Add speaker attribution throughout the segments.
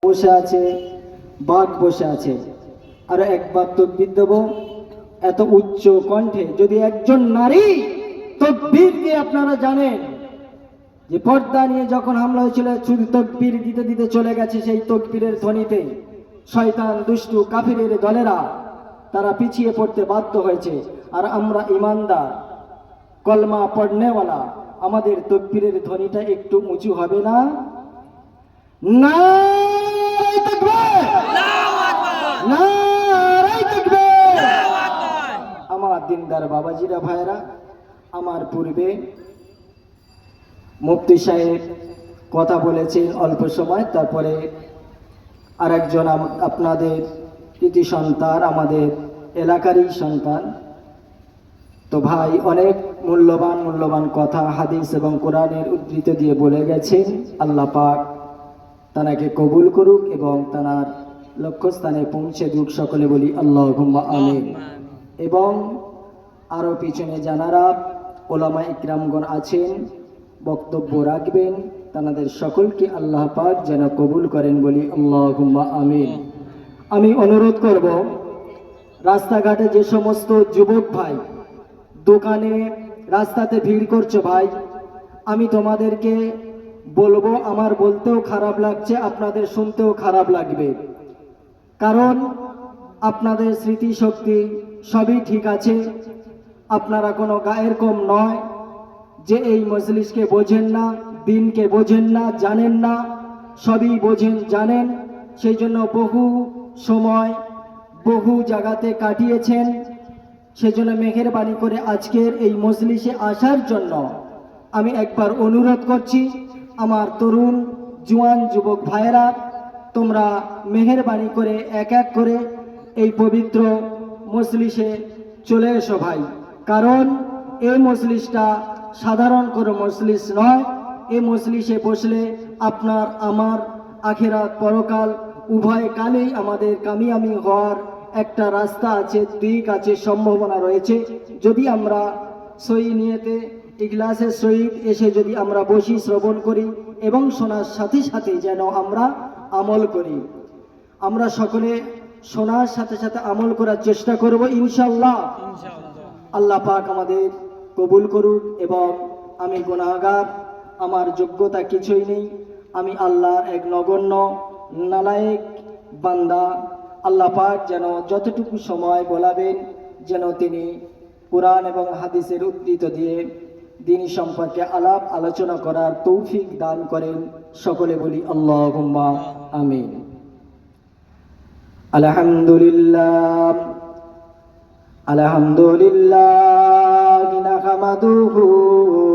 Speaker 1: বসে আছে, বাঘ বসে আছে। আর একবার তকবীর দেব এত উচ্চ কণ্ঠে। যদি একজন নারী তকবীর দিয়ে, আপনারা জানেন যে পর্দা নিয়ে যখন হামলা হয়েছিল, শুধু তকবীর দিতে দিতে চলে গেছে, সেই তকবীরের ধ্বনিতে শয়তান দুষ্টু কাফিরের দলেরা তারা পিছিয়ে পড়তে বাধ্য হয়েছে। আর আমরা ইমানদার কলমা পড়নেওয়ালা, আমাদের তকবীরের ধ্বনিটা একটু উঁচু হবে না? নারায়ে তাকবীর, নারায়ে তাকবীর। আমার দিনদার বাবাজিরা, ভাইরা, আমার পূর্বে মুফতি সাহেব কথা বলেছেন অল্প সময়, তারপরে আরেকজন আপনাদের কৃতি সন্তান, আমাদের এলাকারই সন্তান। তো ভাই অনেক মূল্যবান কথা হাদিস এবং কোরআনের উদ্ধৃত দিয়ে বলে গেছেন। আল্লাহ পাক তানাকে কবুল করুক এবং তানার লক্ষ্যস্থানে পৌঁছে দিক। সকলে বলি আল্লাহুম্মা আমিন। এবং আরও পিছনে যারা ওলামা ইকরামগণ আছেন, বক্তব্য রাখবেন, তাদের সকলকে আল্লাহ পাক যেন কবুল করেন, বলি আল্লাহুম্মা আমিন। আমি অনুরোধ করব, রাস্তাঘাটে যে সমস্ত যুবক ভাই দোকানে রাস্তাতে ভিড় করছো, ভাই আমি তোমাদেরকে বলবো, আমার বলতেও খারাপ লাগছে, আপনাদের শুনতেও খারাপ লাগবে, কারণ আপনাদের স্মৃতিশক্তি সবই ঠিক আছে, আপনারা কোনো গায়ের কম নয় যে এই মজলিসকে বোঝেন না, দিনকে বোঝেন না, জানেন না, সবই বোঝেন, জানেন। সেই জন্য বহু সময় বহু জায়গাতে কাটিয়েছেন। সেজন্য মেহেরবানি করে আজকের এই মজলিসে আসার জন্য আমি একবার অনুরোধ করছি, আমার তরুণ জোয়ান যুবক ভাইয়েরা, তোমরা মেহেরবানি করে এক এক করে এই পবিত্র মজলিসে চলে এসো ভাই। কারণ এই মজলিসটা সাধারণ কোনো মজলিস নয়। এই মজলিসে বসলে আপনার আমার আখিরাত পরকাল উভয় কালেই আমাদের কামিয়াবি হওয়ার একটা রাস্তা আছে, দিক আছে, সম্ভাবনা রয়েছে। যদি আমরা সহি নিয়তে ইখলাসের সহিত এসে যদি আমরা বসি, শ্রবণ করি এবং শোনার সাথে সাথে যেন আমরা আমল করি। আমরা সকলে শোনার সাথে সাথে আমল করার চেষ্টা করব ইনশাআল্লাহ। আল্লাহ পাক আমাদের কবুল করুক। এবং আমি গুনাহগার, আমার যোগ্যতা কিছুই নেই, আমি আল্লাহর এক নগণ্য নালায়েক বান্দা। আল্লাহ পাক যেন যতটুকু সময় বলাবেন, যেন তিনি কোরআন এবং হাদিসের উদ্ধৃত দিয়ে দিন সম্পর্কে আলাপ আলোচনা করার তৌফিক দান করেন। সকলে বলি আল্লাহুম্মা আমিন। আলহামদুলিল্লাহ, আলহামদুলিল্লাহ নাহমাদুহু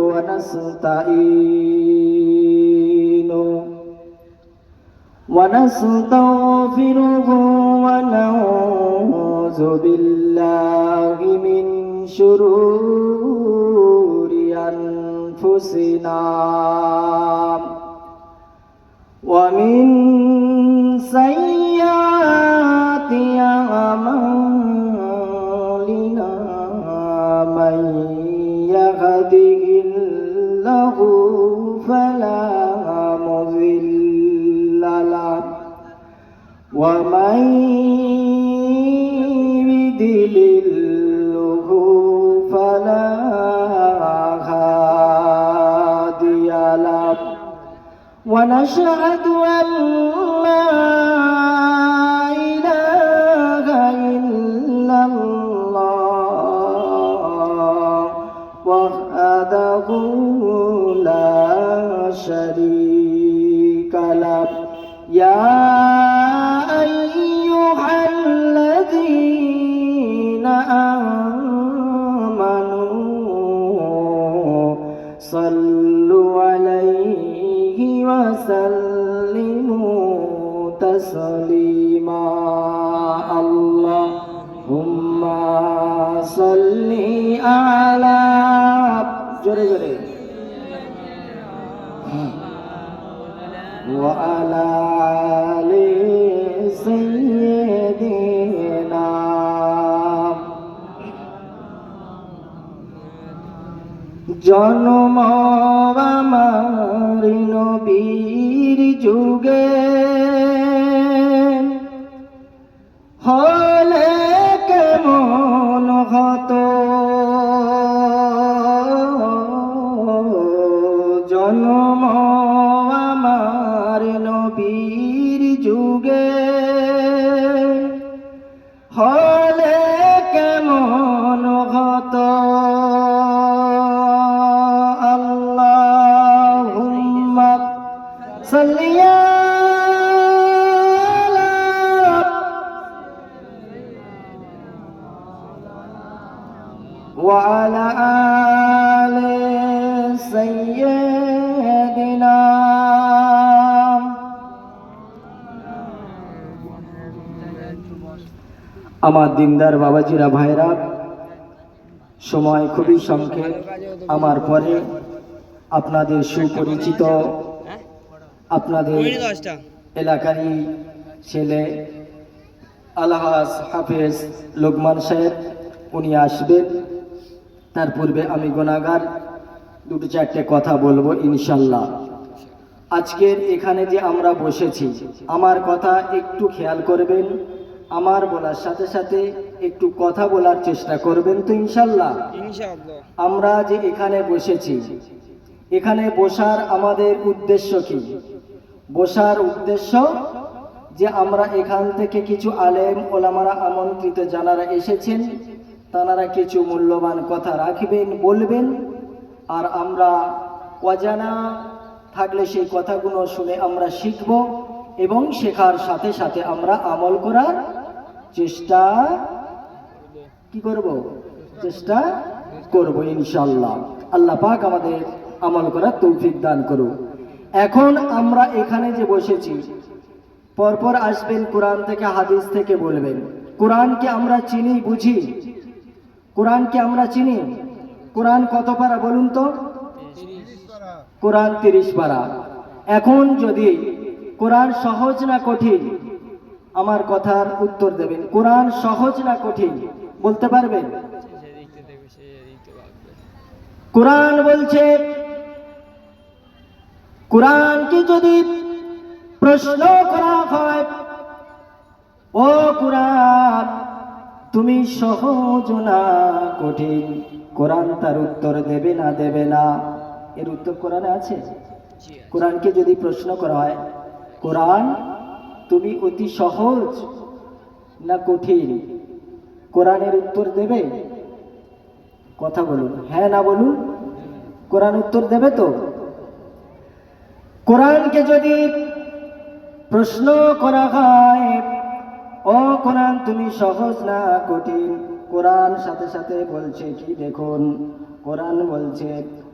Speaker 1: ওয়া নাস্তাঈনু ওয়া নাস্তাগফিরুহু ওয়া নাউযু বিল্লাহি মিন শুরুরি আনফুসিনা ওয়া মিন সাইয়্যাতি আমালিনা মান ইয়াহদিহিল্লাহু ফালা মুযিল্লা লাহু ওয়া মান ইউদ্লিলহু ফালা হাদিয়া লাহু ওয়া নাশহাদু আন লা ইলাহা ইল্লাল্লাহ ওয়াহদাহু লা শারীকা লাহু ইয়া আইয়ুহাল্লাযীনা আমানু সাল্লু আলাইহি ওয়া সাল্লিমু তাসলিমা। আল্লাহুম্মা সাল্লি আলা, জোরে জোরে, ওয়া আলা আলি সাইয়্যিদিনা। জন্ম আমার নবীর যুগে যুগে হলে কেমন হতো আল্লাহুম্মা সাল্লি وعلى آل سيدنا আমার দিনদার বাবাজিরা ভাইরা, সময় খুবই সংক্ষেপ। আমার পরে আপনাদের সুপরিচিত আপনাদের এলাকারই ছেলে আলহাজ হাফেজ লোকমান সাহেব উনি আসবেন। তার পূর্বে আমি গুনাহগার দুটো চারটে কথা বলবো ইনশাল্লাহ। আজকের এখানে যে আমরা বসেছি, আমার কথা একটু খেয়াল করবেন, আমার বলার সাথে সাথে একটু কথা বলার চেষ্টা করবেন তো ইনশাল্লাহ। আমরা যে এখানে বসেছি, এখানে বসার আমাদের উদ্দেশ্য কি? বসার উদ্দেশ্য যে আমরা এখান থেকে কিছু আলেম ওলামারা আমন্ত্রিত যারা এসেছেন তারা কিছু মূল্যবান কথা রাখবেন, বলবেন, আর আমরা অজানা থাকলে সেই কথাগুলো শুনে আমরা শিখব এবং শেখার সাথে সাথে আমরা আমল করার চেষ্টা চেষ্টা করব ইনশাআল্লাহ। আল্লাহ পাক আমাদের আমল করার তৌফিক দান করুন। এখন আমরা এখানে যে বসেছি, পরপর আসবেন কোরআন থেকে হাদিস থেকে বলবেন। কোরআনকে আমরা চিনি, বুঝি? কোরআনকে আমরা চিনি? কোরআন কত পারা বলুন তো? কোরআন 30 পারা। এখন যদি কোরআন সহজ না কঠিন, আমার কথার উত্তর দেবেন। কোরআন সহজ না কঠিন বলতে পারবেন? কোরআন বলছে, কোরআনকে যদি প্রশ্ন করা হয়, ও কোরআন তুমি সহজ না কঠিন, কোরআন তার উত্তর দেবে না দেবে না। এর উত্তর কোরআনে আছে। কোরআনকে যদি প্রশ্ন করা হয়, কোরআন তুমি অতি সহজ না কঠিন, কোরআনের উত্তর দেবে? কথা বলুন, হ্যাঁ না বলুন। কোরআন উত্তর দেবে তো? কোরআনকে যদি প্রশ্ন করা হয়, ও কোরআন তুমি সহজ না কঠিন, কোরআন সাথে সাথে বলছে কি দেখুন, কোরআন বলছে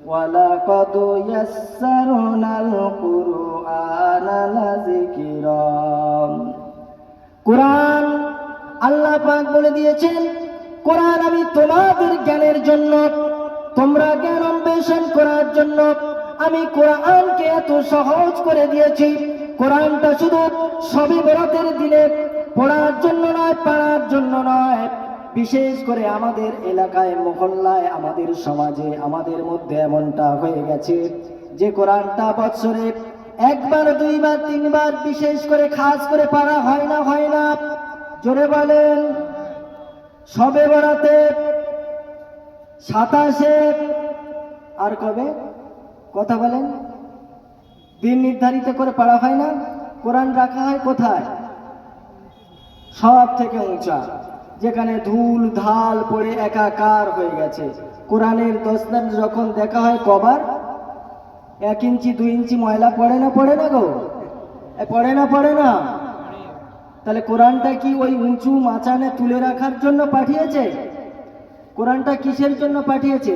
Speaker 1: ওয়ালাকাদ ইয়াসসারনাল কুরআনা লিযিকরা। কোরআন আল্লাহ পাক বলে দিয়েছেন, কোরআন আমি তোমাদের জ্ঞানের জন্য, তোমরা জ্ঞান অন্বেষণ করার জন্য আমি কোরআনকে এত সহজ করে দিয়েছি। কোরআনটা শুধু শবে বরাতের দিনে পড়ার জন্য নয়, পাড়ার জন্য নয়, বিশেষ করে আমাদের এলাকায়, মহল্লায়, আমাদের সমাজে, আমাদের মধ্যে এমনটা হয়ে গেছে যে কোরআনটা বছরে একবার, দুইবার, তিনবার বিশেষ করে খাস করে পড়া হয় না। হয় না? জোরে বলেন। শবে বরাতে, 27-এ, আর কবে? কথা বলেন। দিন নির্ধারিত করে পড়া হয় না। কোরআন রাখা হয় কোথায়? সব থেকে উঁচা, যেখানে ধুল ধাল পড়ে একাকার হয়ে গেছে। কোরআনের দস্তান যখন দেখা হয় কবার, 1 ইঞ্চি 2 ইঞ্চি ময়লা পড়ে না? পড়ে না গো? পড়ে না? পড়ে না? তাহলে কোরআনটা কি ওই উঁচু মাচানে তুলে রাখার জন্য পাঠিয়েছে? কোরআনটা কিসের জন্য পাঠিয়েছে?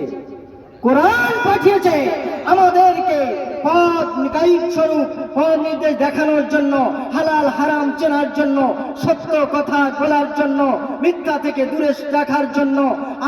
Speaker 1: কোরআন পাঠিয়েছে আমাদেরকে পথ গাইড স্বরূপ, পথ নির্দেশ দেখানোর জন্য, হালাল হারাম চেনার জন্য, সত্য কথা বলার জন্য, মিথ্যা থেকে দূরে রাখার জন্য,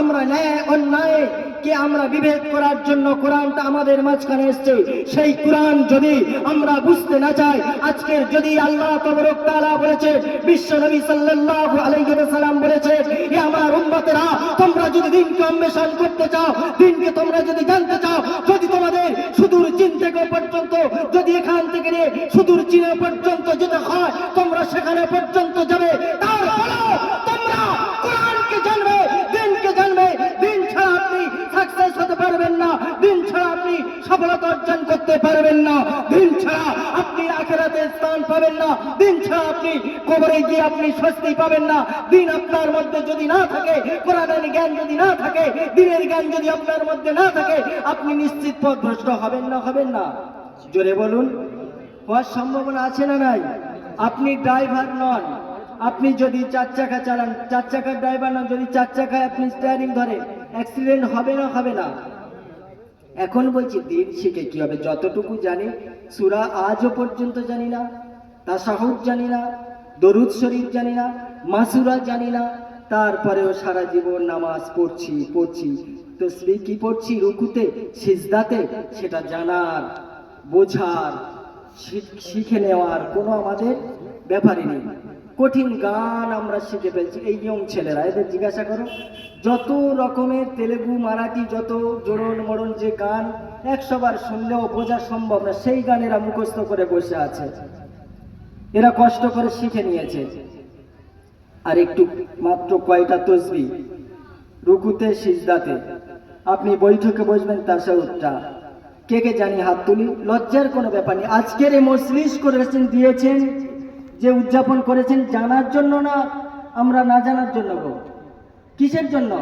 Speaker 1: আমরা ন্যায় অন্যায় কে আমরা বিভেদ করার জন্য কোরআনটা আমাদের মাঝখানে এসেছে। সেই কোরআন যদি আমরা বুঝতে না চাই, আজকের যদি আল্লাহ তাবারক তাআলা বলেছে, বিশ্ব নবী সাল্লাল্লাহু আলাইহি ওয়াসাল্লাম বলেছে, হে আমার উম্মতেরা, তোমরা যদি দিনকে অন্বেষণ করতে চাও, দিনকে তোমরা যদি জানতে চাও, যদি তোমাদের সুদূর চীন থেকে পর্যন্ত, যদি এখান থেকে নিয়ে সুদূর চীন পর্যন্ত যেতে হয়, তোমরা সেখানে পর্যন্ত যাবে। তারপরে তোমরা কোরআনকে জানবে, দিনকে জানবে। দিন ছাড়া আপনি সাকসেস হতে পারবেন না, দিন ছাড়া আপনি সফলতা অর্জন করতে পারবেন না, দিন ছাড়া আপনি আখিরাতে স্থান পাবেন না, দিন ছাড়া আপনি কবরে গিয়ে আপনি স্বস্তি পাবেন না। দিন আপনার মধ্যে যদি না থাকে, কোরআনের জ্ঞান যদি না থাকে, দিনের জ্ঞান যদি আপনার মধ্যে না থাকে, আপনি নিশ্চিত পথভ্রষ্ট হবেন না, হবেন না? জোরে বলুন, হওয়ার সম্ভাবনা আছে না নাই? আপনি ড্রাইভার নন, আপনি যদি 4 চাকা চালান, 4 চাকার ড্রাইভার নন, যদি 4 চাকায় আপনি স্টিয়ারিং ধরেন, অ্যাক্সিডেন্ট হবে না, হবে না? এখন বলছি দিন শিখে কি হবে? যতটুকু জানি সূরা আজও পর্যন্ত জানি না, তাশাহুদ জানি না, দরুদ শরীফ জানি না, মাসুরা জানি না, তারপরেও সারা জীবন নামাজ পড়ছি, তাসবিহ কি পড়ছি, রুকুতে সিজদাতে, সেটা জানার, বোঝার, শিখে নেওয়ার কোনো আমাদের ব্যাপারই নেই। কঠিন গান আমরা শিখে ফেলছি। এই ইয়ং ছেলেরা, এদের জিজ্ঞাসা করো, যত রকমের তেলেগু মারাঠি যত জোড়ন মরণ যে গান 100 বার শুনলেও বোঝা সম্ভব না, সেই গান এরা মুখস্থ করে বসে আছে। এরা কষ্ট করে শিখে নিয়েছে। আর একটু মাত্র কয়টা তসবিহ রুকুতে সিজদাতে, আপনি বৈঠকে বসবেন তাশাহুদটা কে কে জানি হাত তুলি। লজ্জার কোনো ব্যাপার নেই। আজকের এই মজলিস করেছেন, দিয়েছেন, যে উদযাপন করেছেন জানার জন্য না আমরা না জানার জন্য গো? কিসের জন্য?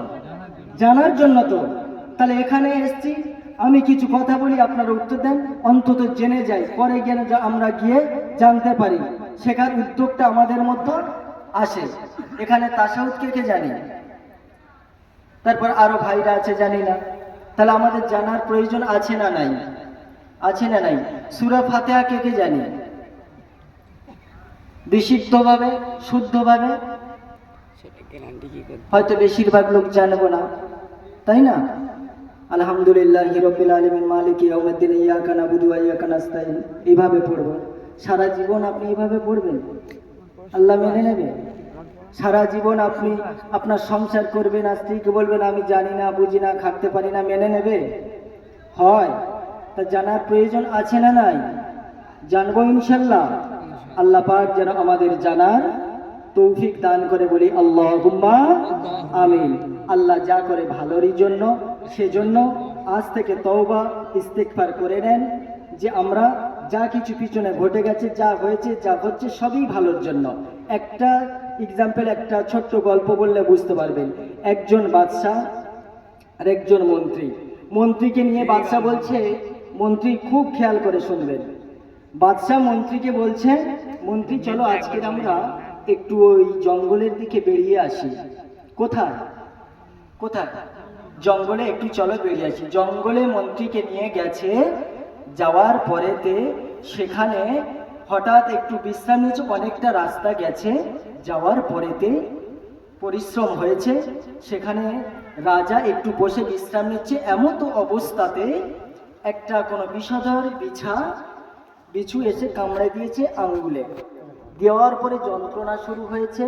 Speaker 1: জানার জন্য। তো তাহলে এখানে এসছি, আমি কিছু কথা বলি, আপনারা উত্তর দেন, অন্তত জেনে যাই, পরে জ্ঞানে আমরা গিয়ে জানতে পারি, শেখার উদ্যোগটা আমাদের মধ্যে আসে। এখানে তাশাহুদ কে কে জানি? তারপর আরো ভাইরা আছে জানি না। তাহলে আমাদের জানার প্রয়োজন আছে না নাই? আছে না নাই? সূরা ফাতিহা কে কে জানি? বিশুদ্ধভাবে, শুদ্ধভাবে? হয়তো বেশিরভাগ লোক জানবো না, তাই না? আলহামদুলিল্লাহি রাব্বিল আলামিন মালিকি ইয়াউমিদ্দিন ইয়াকা নাবুদু ওয়া ইয়াকা নাস্তাইন, এইভাবে পড়ব। সারা জীবন আপনি এইভাবে পড়বেন, আল্লাহ মেনে নেবে? সারা জীবন আপনি আপনার সংসার করবেন, আর স্ত্রীকে বলবেন আমি জানি না, বুঝি না, খাটতে পারি না, মেনে নেবে? হয়? তা জানার প্রয়োজন আছে না নাই? জানবো ইনশাল্লাহ। আল্লাহ পাক যেন আমাদের জানার তৌফিক দান করে, বলি আল্লাহুম্মা আমিন। আল্লাহ যা করে ভালোরই জন্য, সেজন্য আজ থেকে তওবা ইস্তেগফার করে নেন, যে আমরা যা কিছু পিছনে ঘটে গেছে, যা হয়েছে, যা হচ্ছে, সবই ভালোর জন্য। একটা এক্সাম্পল, একটা ছোট্ট গল্প বললে বুঝতে পারবেন। একজন বাদশাহ আর একজন মন্ত্রী। মন্ত্রীকে নিয়ে বাদশাহ বলছে, মন্ত্রী খুব খেয়াল করে শুনবেন, বাদশাহ মন্ত্রীকে বলছে, মন্ত্রী চলো আজকে আমরা একটু ওই জঙ্গলের দিকে বেরিয়ে আসি। কোথায়? কোথায়? জঙ্গলে একটু চলো বেরিয়ে আসি। জঙ্গলে মন্ত্রীকে নিয়ে গেছে, যাওয়ার পরেতে সেখানে হঠাৎ একটু বিশ্রাম নিয়েছে, অনেকটা রাস্তা গেছে, যাওয়ার পরেতে পরিশ্রম হয়েছে, সেখানে রাজা একটু বসে বিশ্রাম নিচ্ছে। এমন তো অবস্থাতে একটা কোনো বিষধর বিছু এসে কামড়ে দিয়েছে আঙ্গুলে, দেওয়ার পরে যন্ত্রণা শুরু হয়েছে।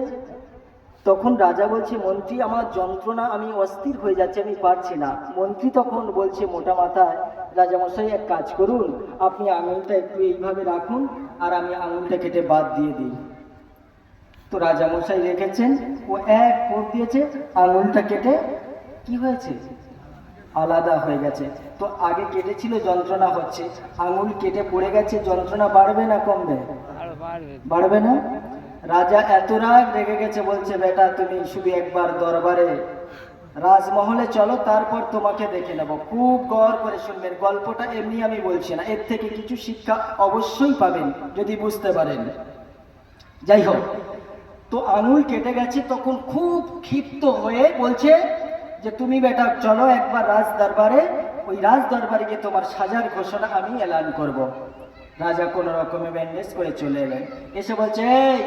Speaker 1: তখন রাজা বলছে, মন্ত্রী আমার যন্ত্রণা, আমি অস্থির হয়ে যাচ্ছে, আমি পারছি না। মন্ত্রী তখন বলছে মোটা মাথায়, রাজামশাই এক কাজ করুন, আপনি আঙুলটা একটু এইভাবে রাখুন, আর আমি আঙুলটা কেটে বাদ দিয়ে দিই। তো রাজামশাই রেখেছেন, ও এক কোপ দিয়েছে, আঙুলটা কেটে কি হয়েছে? আলাদা হয়ে গেছে। তো আগে কেটেছিল, যন্ত্রণা হচ্ছে, আঙুল কেটে পড়ে গেছে, যন্ত্রণা বাড়বে না কমবে? বাড়বে না? রাজা এত রাগ রেগে গেছে, বলছে বেটা তুমি শুধু একবার দরবারে রাজমহলে চলো, তারপর তোমাকে দেখে নেব। খুব গৌর করে শুনবেন, গল্পটা এমনি আমি বলছি না, এর থেকে কিছু শিক্ষা অবশ্যই পাবেন যদি বুঝতে পারেন। যাই হোক, তো আঙুল কেটে গেছে, তখন খুব ক্ষিপ্ত হয়ে বলছে যে তুমি বেটা চলো একবার রাজ দরবারে, ওই রাজ দরবারে গিয়ে তোমার সাজার ঘোষণা আমি এলান করব। রাজা কোনো রকমে ব্যান্ডেজ করে চলে এলেন, এসে বলছে এই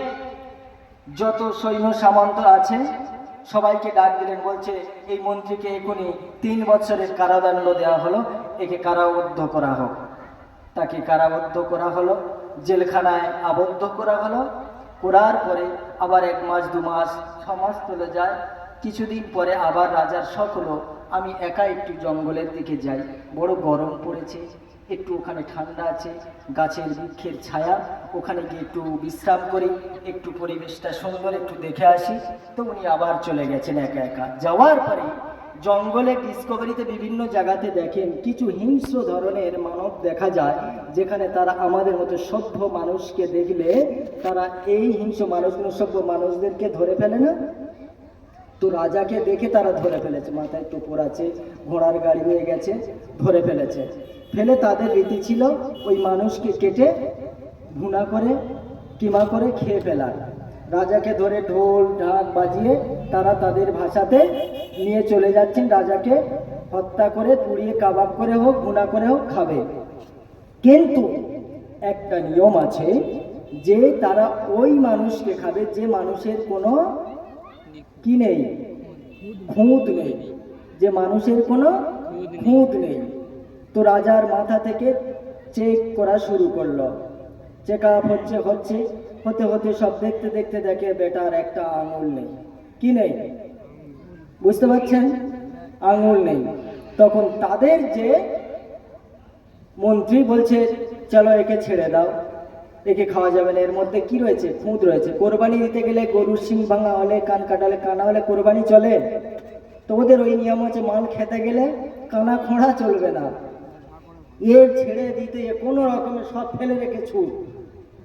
Speaker 1: যত সৈন্য সামন্ত আছে সবাইকে ডাক দিলেন, বলছে এই মন্ত্রীকে এখনই 3 বছরের কারাদণ্ড দেওয়া হলো, একে কারাবদ্ধ করা হোক। তাকে কারাবদ্ধ করা হলো, জেলখানায় আবদ্ধ করা হলো। করার পরে আবার 1 মাস 2 মাস 6 মাস চলে যায়। কিছুদিন পরে আবার রাজার শখ হলো, আমি একা একটু জঙ্গলের দিকে যাই, বড় গরম পড়েছে, একটু ওখানে ঠান্ডা আছে, গাছের বৃক্ষের ছায়া, ওখানে গিয়ে একটু বিশ্রাম করি, একটু পরিবেশটা সুন্দর, একটু দেখে আসি। তো উনি আবার চলে গেছেন একা একা। যাওয়ার পরে জঙ্গলে ডিসকভারিতে বিভিন্ন জায়গাতে দেখেন কিছু হিংস্র ধরনের মানব দেখা যায়, যেখানে তারা আমাদের মতো সভ্য মানুষকে দেখলে তারা এই হিংস্র মানুষগুলো সভ্য মানুষদেরকে ধরে ফেলে না। তো রাজাকে দেখে তারা ধরে ফেলেছে, মাথায় টোপর আছে, ঘোড়ার গাড়ি নিয়ে গেছে, ধরে ফেলেছে। ফেলে তাদের রীতি ছিল ওই মানুষকে কেটে ভুনা করে কিমা করে খেয়ে ফেলার। রাজাকে ধরে ঢোল ঢাক বাজিয়ে তারা তাদের ভাষাতে নিয়ে চলে যাচ্ছেন, রাজাকে হত্যা করে পুড়িয়ে কাবাব করে হোক ভুনা করে হোক খাবে। কিন্তু একটা নিয়ম আছে যে তারা ওই মানুষকে খাবে যে মানুষের কোনো কি নেই, খুঁত নেই, যে মানুষের কোনো খুঁত নেই। তো রাজার মাথা থেকে চেক করা শুরু করলো, চেক আপ হচ্ছে হতে হতে সব দেখতে দেখতে দেখে বেটার একটা আঙুল নেই। কি নেই বুঝতে পারছেন? আঙুল নেই। তখন তাদের যে মন্ত্রী বলছে চলো একে ছেড়ে দাও, একে খাওয়া যাবে না, এর মধ্যে কি রয়েছে, খুঁত রয়েছে। কোরবানি দিতে গেলে গরুর শিং ভাঙা হলে, কান কাটালে, কানা হলে কোরবানি চলে। তো ওদের ওই নিয়ম আছে, মাল খেতে গেলে কানা খোঁড়া চলবে না, এর ছেড়ে দিতে কোনো রকমের সব ফেলে রেখে ছুট।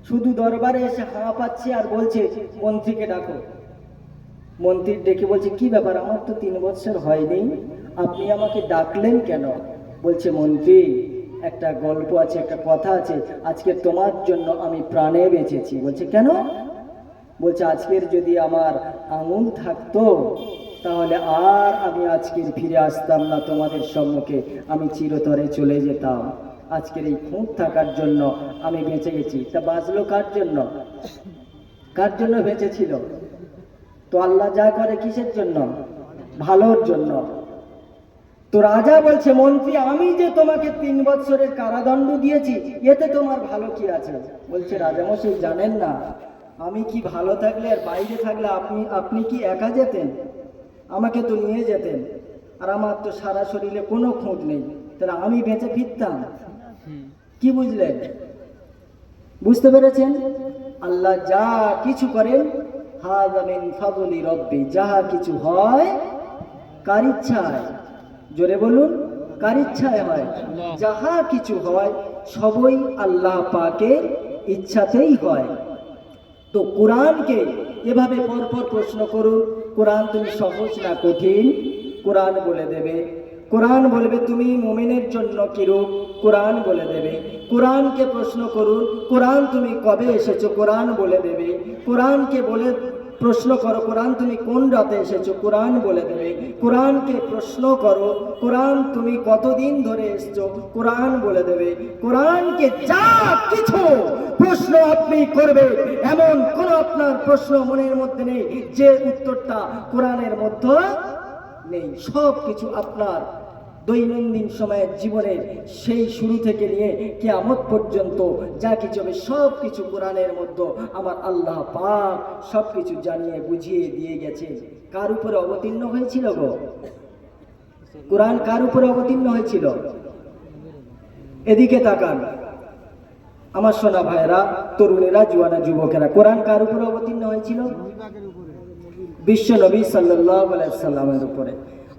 Speaker 1: শুধু দরবারে এসে হাঁ পাচ্ছে আর বলছে মন্ত্রীকে ডাকো। মন্ত্রী ডেকে বলছে কি ব্যাপার, আমার তো 3 বছর হয়নি, আপনি আমাকে ডাকলেন কেন? বলছে মন্ত্রী একটা গল্প আছে, একটা কথা আছে, আজকে তোমার জন্য আমি প্রাণে বেঁচেছি। বলছে কেন? বলছে আজকের যদি আমার আঙুল থাকতো তাহলে আর আমি আজকের ফিরে আসতাম না তোমাদের সম্মুখে, আমি চিরতরে চলে যেতাম। আজকের এই খুঁত থাকার জন্য আমি বেঁচে গেছি। তা বাঁচলো কার জন্য? কার জন্য বেঁচেছিল? তো আল্লাহ যা করে কিসের জন্য? ভালোর জন্য। তো রাজা বলছে মন্ত্রী আমি যে তোমাকে 3 বছরের কারাদণ্ড দিয়েছি, এতে তোমার ভালো কি আছে? বলছে রাজামশাই জানেন না, আমি কি ভালো থাকলে আর বাইরে থাকলে আপনি কি একা যেতেন? আমাকে তো নিয়ে যেতেন, আর আমার তো সারা শরীরে কোনো খুঁত নেই, তাহলে আমি বেঁচে ফিরতাম। কি বুঝলেন? বুঝতে পেরেছেন? আল্লাহ যা কিছু করেন হাযা মিন ফাদলি রব্বি, যাহা কিছু হয় কার ইচ্ছায়, জোরে বলুন, কার ইচ্ছায় হয়? যাহা কিছু হয় সবই আল্লাহ পাকের ইচ্ছাতেই হয়। তো কোরআনকে এভাবে পরপর প্রশ্ন করুন, কোরআন তুমি সহজ না কঠিন, কোরআন বলে দেবে। কোরআন বলবে তুমি মুমিনের জন্য কিরূপ, কোরআন বলে দেবে। কোরআনকে প্রশ্ন করুন, কোরআন তুমি কবে এসেছো, কোরআন বলে দেবে। কোরআনকে বলে প্রশ্ন করো, কোরআন তুমি কোন রাতে এসেছো, কোরআন বলে দেবে। কোরআনকে প্রশ্ন করো, কোরআন তুমি কতদিন ধরে এসছো, কোরআন বলে দেবে। কোরআনকে যা কিছু প্রশ্ন আপনি করবে এমন কোন আপনার প্রশ্ন মনের মধ্যে নেই যে উত্তরটা কোরআনের মধ্যে নেই। সব কিছু আপনার দৈনন্দিন সময়ের জীবনের সেই শুরু থেকে নিয়ে কিয়ামত পর্যন্ত যা কিছু হবে সব কিছু কোরআনের মধ্যে আমার আল্লাহ পাক সব কিছু জানিয়ে বুঝিয়ে দিয়ে গেছে। কার উপরে অবতীর্ণ হয়েছিল গো? কোরআন কার উপরে অবতীর্ণ হয়েছিল? এদিকে তাকান আমার সোনা ভাইয়েরা, তরুণেরা, জুয়ানা, যুবকেরা, কোরআন কার উপরে অবতীর্ণ হয়েছিল? বিশ্ব নবী সাল্লাল্লাহু আলাইহি সাল্লামের উপরে।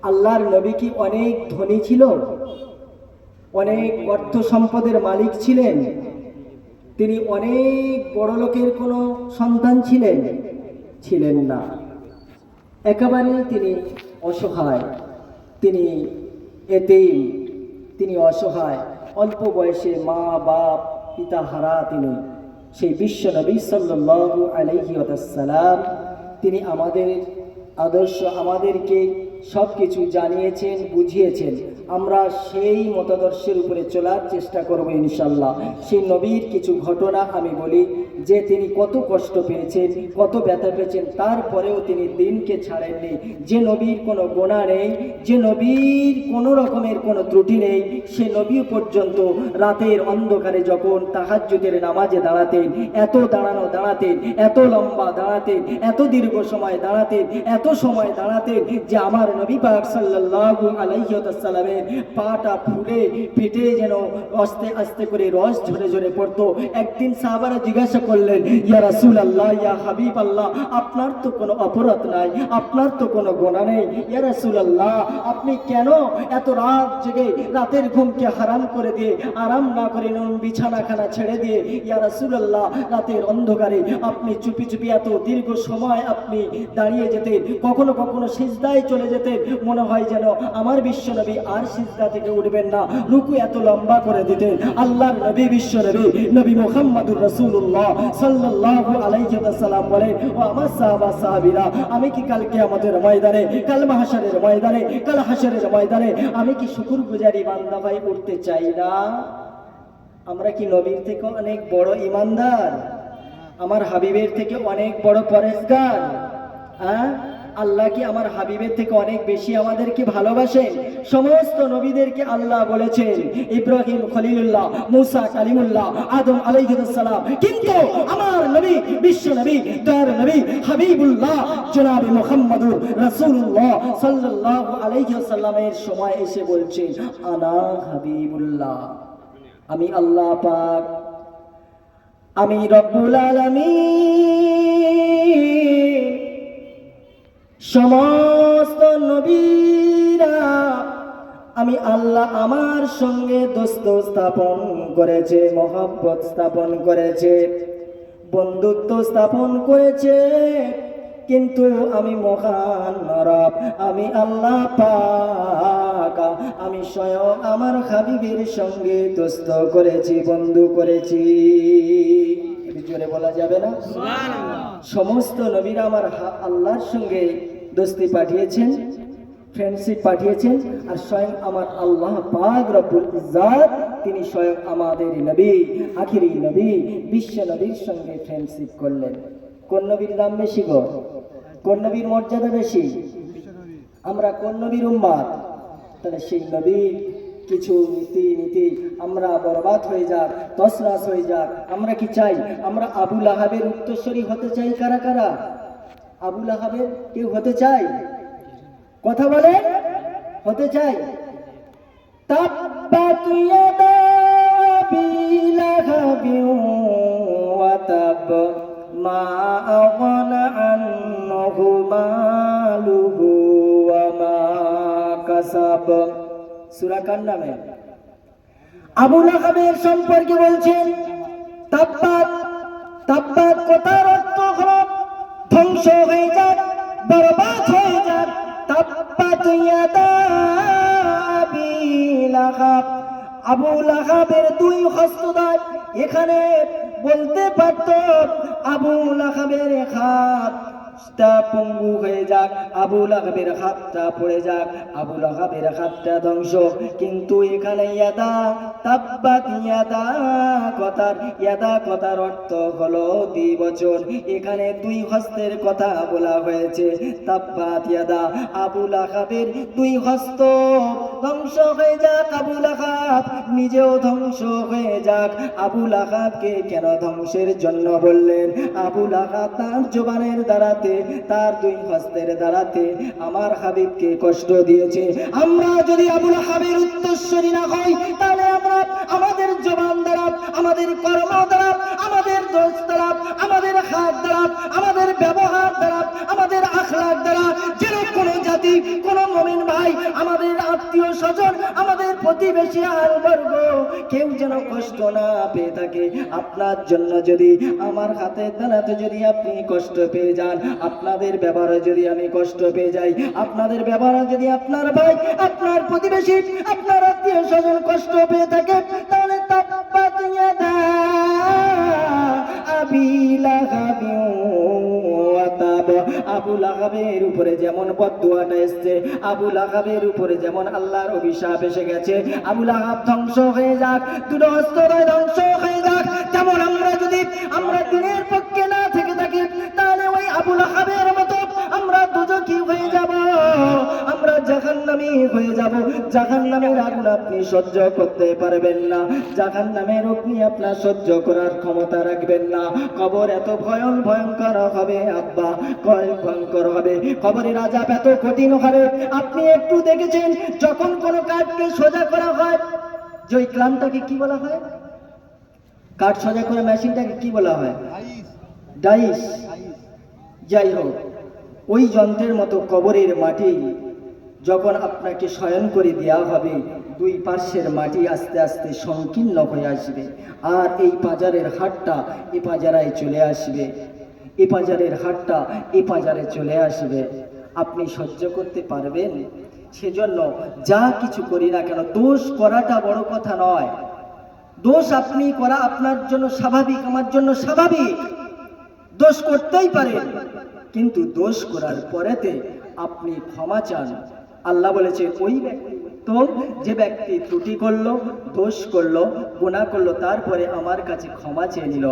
Speaker 1: আল্লাহর নবী কি অনেক ধনী ছিল? অনেক অর্থ সম্পদের মালিক ছিলেন? তিনি অনেক বড় লোকের কোনো সন্তান ছিলেন? ছিলেন না। একেবারে তিনি অসহায়, তিনি এতিম, তিনি অসহায়, অল্প বয়সে মা বাপ পিতা হারা তিনি। সেই বিশ্ব নবী সাল্লাল্লাহু আলাইহি ওয়াসাল্লাম তিনি আমাদের আদর্শ, আমাদেরকে সব কিছু জানিয়েছেন, বুঝিয়েছেন। আমরা সেই মতাদর্শের উপরে চলার চেষ্টা করব ইনশাল্লাহ। সেই নবীর কিছু ঘটনা আমি বলি যে তিনি কত কষ্ট পেয়েছেন, কত ব্যথা পেয়েছেন, তারপরেও তিনি দিনকে ছাড়েননি। যে নবীর কোনো গোনা নেই, যে নবীর কোনো রকমের কোনো ত্রুটি নেই, সে নবী পর্যন্ত রাতের অন্ধকারে যখন তাহাজ্জুদের নামাজে দাঁড়াতেন, এত দাঁড়াতেন, এত লম্বা দাঁড়াতেন, এত দীর্ঘ সময় দাঁড়াতেন, এত সময় দাঁড়াতেন যে আমার নবী পাক সাল্লাল্লাহু আলাইহি ওয়াসাল্লামের পাটা ফুলে ফেটে যেন আস্তে আস্তে করে রস ঝরে ঝরে পড়তো। একদিন সাহাবারা জিজ্ঞাসা করলেন, ইয়া রাসূলুল্লাহ, ইয়া হাবিবাল্লাহ, আপনার তো কোনো অপরাধ নাই, আপনার তো কোনো গুনাহ নেই। ইয়া রাসূলুল্লাহ, আপনি কেন এত রাত জেগে রাতের ঘুমকে হারাম করে দিয়ে, আরাম না করে বিছানাখানা ছেড়ে দিয়ে, ইয়া রাসূলুল্লাহ, রাতের অন্ধকারে আপনি চুপি চুপি এত দীর্ঘ সময় আপনি দাঁড়িয়ে যেতেন, কখনো কখনো সিজদায় চলে যেতেন, মনে হয় যেন আমার বিশ্বনবী আর সিজদা থেকে উঠবেন না, রুকু এত লম্বা করে দিতেন। আল্লাহর নবী, বিশ্বনবী নবী মুহাম্মদুর রাসূলুল্লাহ সাল্লাল্লাহু আলাইহি ওয়াসাল্লাম বলেন, ও আমার সাহাবা সাহাবীরা, আমি কি কাল কিয়ামতের ময়দানে, কাল মাহশারের ময়দানে, কাল হাশরের ময়দানে আমি কি শুকরগুজারি বান্দা হয়ে উঠতে চাই না? আমরা কি নবীর থেকে অনেক বড় ঈমানদার? আমার হাবিবের থেকে অনেক বড় পরেজগার? হ্যাঁ, আল্লাহ কি আমার হাবিবের থেকে অনেক বেশি আমাদেরকে ভালোবাসেন? সমস্ত নবীদেরকে আল্লাহ বলেছেন ইব্রাহিম খলিলুল্লাহ, মুসা কালিমুল্লাহ, আদম আলাইহিস সালাম, কিন্তু আমার নবী, বিশ্ব নবী, দয়ার নবী, হাবিবুল্লাহ জনাবে মুহাম্মদুর রাসূলুল্লাহ সাল্লাল্লাহু আলাইহি ওয়াসাল্লামের সময় এসে বলছেন, আনা হাবিবুল্লাহ, আমি আল্লাহ পাক, আমি রব্বুল আলামিন। সমস্ত নবীরা আমি আল্লাহ আমার সঙ্গে দোস্ত স্থাপন করেছে, মহব্বত স্থাপন করেছে, বন্ধুত্ব স্থাপন করেছে, কিন্তু আমি মহান রব, আমি আল্লাহ পাক, আমি স্বয়ং আমার হাবিবের সঙ্গে দোস্ত করেছি, বন্ধু করেছি। জোরে বলা যাবে না? সমস্ত নবীরা আমার আল্লাহর সঙ্গে দোস্তি পাঠিয়েছেন, ফ্রেন্ডশিপ পাঠিয়েছেন, আর স্বয়ং আমার আল্লাহ পাক রব্বুল ইজ্জত তিনি স্বয়ং আমাদের নবী, আখিরি নবী, বিশ্ব নবীর সঙ্গে ফ্রেন্ডশিপ করলেন। কোন নবীর দাম বেশি গো? কোন নবীর মর্যাদা বেশি? আমরা কোন নবীর উম্মত? তাহলে সেই নবীর কিছু নীতি আমরা বরবাদ হয়ে যাক, তছনছ হয়ে যাক, আমরা কি চাই? আমরা আবু লাহাবের উত্তরসূরি হতে চাই? কারা কারা আবু লাহাবের কেউ হতে চাই? কথা বলে হতে চাই? তাব্বাত ইয়াদা আবি লাহাবিন ওয়া তাব মা আগনা আনহু মালুহু ওয়া মা কাসাব। সূরা কার নামে? আবু লাহাবের সম্পর্কে বলছেন তাব্বাত। তাব্বাত কথার অর্থ হলো ধ্বংস হয়ে যাক, বরবাদ হয়ে যাক। তাব্বাত ইয়াদা আবি লাহাব, আবু লাহাবের দুই হস্তদ্বয়। এখানে বলতে পারত আবু লাহাবের হাতটা পঙ্গু হয়ে যাক, আবু লাহাবের হাতটা পড়ে যাক, আবু লাহাবের হাতটা ধ্বংস, কিন্তু এখানে ইয়াদা, তাব্বাত ইয়াদা কথার অর্থ হলো দ্বিবচন। এখানে দুই হস্তের কথা বলা হয়েছে। তাব্বাত ইয়াদা, আবু লাহাবের দুই হস্ত ধ্বংস হয়ে যাক, আবু লাহাব নিজেও ধ্বংস হয়ে যাক। আবু লাহাবকে কেন ধ্বংসের জন্য বললেন? আবু লাহাব তার জবানের দ্বারাতে, তার দুই হস্তের দ্বারাতে আমার হাবিবকে কষ্ট দিয়েছে। আমরা যদি আবু লাহাবের উত্তরসূরি না হই, তাহলে আমরা আমাদের জবান দ্বারা, আমাদের কর্ম দ্বারা, আমাদের দোষ দ্বারা, আমাদের হাত দ্বারা, আমাদের ব্যবহার দ্বারা, আমাদের আখলাক দ্বারা যেন কোনো জাতি, কোনো মুমিন ভাই, আমাদের আত্মীয় স্বজন, আমাদের প্রতিবেশী আলবর্গ কেউ যেন কষ্ট না পেয়ে থাকে। আপনার জন্য যদি, আমার হাতের দ্বারাতে যদি আপনি কষ্ট পেয়ে যান, আপনাদের ব্যবহারে যদি আমি কষ্ট পেয়ে যাই, আপনাদের ব্যবহারে যদি আপনার ভাই, আপনার প্রতিবেশী, আপনার আত্মীয় স্বজন কষ্ট পেয়ে থাকে, তাহলে তাব্বাত ইয়াদা আবি লাহাবিন ওয়া তাব। আবু লাহাবের উপরে যেমন বদদুয়াটা এসেছে, আবু লাহাবের উপরে যেমন আল্লাহর অভিশাপ এসে গেছে, আবু লাহাব ধ্বংস হয়ে যাক, দুটো হস্তদ্বয় ধ্বংস হয়ে যাক, তেমন আমরা দিনের পক্ষে না থেকে থাকি, তাহলে ওই আবু লাহাবের মতো আমরা দুজকি হয়ে যাব, আমরা জাহান্নামী হয়ে যাব। জাহান্নামের আগুন আপনি সহ্য করতে পারবেন না, জাহান্নামের অগ্নি আপনার সহ্য করার ক্ষমতা রাখবেন না। কবর এত ভয়ঙ্কর হবে আব্বা, ভয়ঙ্কর হবে। কবরের আযাব এত কঠিন হবে। আপনি একটু দেখেছেন যখন কোনো কাঠকে সোজা করা হয়, যে ওই ক্লামটাকে কি বলা হয়? কাঠ সোজা করে মেশিনটাকে কি বলা হয়? ডাইস। যাই হোক, ওই যন্ত্রের মতো কবরের মাটি যখন আপনাকে শয়ন করে দেওয়া হবে, দুই পার্শ্বের মাটি আস্তে আস্তে সংকীর্ণ হয়ে আসবে, আর এই পাঁজারের হাড়টা এ পাঁজারায় চলে আসবে, এ পাঁজারের হাড়টা এ পাঁজারে চলে আসবে। আপনি সহ্য করতে পারবেন? সেজন্য যা কিছু করি না কেন, দোষ করাটা বড় কথা নয়। দোষ আপনি করা আপনার জন্য স্বাভাবিক, আমার জন্য স্বাভাবিক। দোষ করতেই পারেন, কিন্তু দোষ করার পরেতে আপনি ক্ষমা চান। আল্লাহ বলেছে ওই ব্যক্তি উত্তম যে ব্যক্তি ত্রুটি করলো, দোষ করলো, গুনাহ করলো, তারপরে আমার কাছে ক্ষমা চেয়ে নিল।